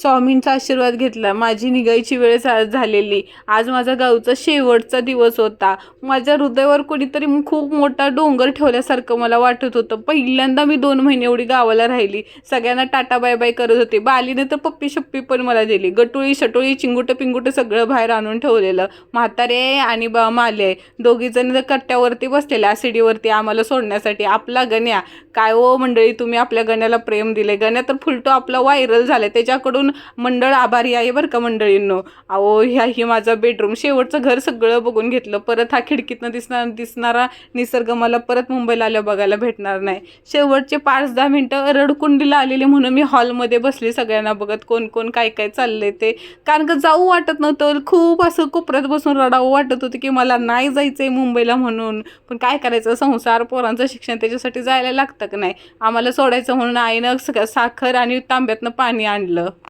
स्वामींचा आशीर्वाद घेतला. माझी निघायची वेळ झालेली. आज माझा गावचा शेवटचा दिवस होता. माझ्या हृदयावर कोणीतरी खूप मोठा डोंगर ठेवल्यासारखं मला वाटत होतं. पहिल्यांदा मी 2 महिने एवढी गावाला राहिली. सगळ्यांना टाटा बाय बाय करत होते. बालीने तर पप्पी शप्पी पण मला दिली. गटुळी शटुळी चिंगुटं पिंगुटं सगळं बाहेर आणून ठेवलेलं. म्हातारे आणि माले दोघीजण कट्ट्यावरती बसलेल्या सीडीवरती आम्हाला सोडण्यासाठी. आपला गण्या, काय ओ मंडळी, तुम्ही आपल्या गण्याला प्रेम दिले. गण्या तर फुलटो आपला व्हायरल झालाय. त्याच्याकडून मंडळ आभारी आहे बरं का मंडळींनो. अहो ही माझा बेडरूम, शेवटचं घर सगळं बघून घेतलं. परत हा खिडकीतनं दिसणारा निसर्ग मला परत मुंबईला आल्या बघायला भेटणार नाही. शेवटचे 5-10 मिनटं रडकुंडीला आलेली म्हणून मी हॉलमध्ये बसली सगळ्यांना बघत, कोण कोण काय काय चाललंय ते. कारण का जाऊ वाटत नव्हतं. खूप असं कोपऱ्यात बसून रडावं वाटत होतं की मला नाही जायचंय मुंबईला म्हणून. पण काय करायचं, संसार, पोरांचं शिक्षण, त्याच्यासाठी जायला लागतं की नाही. आम्हाला सोडायचं म्हणून आईनं साखर आणि तांब्यातनं पाणी आणलं.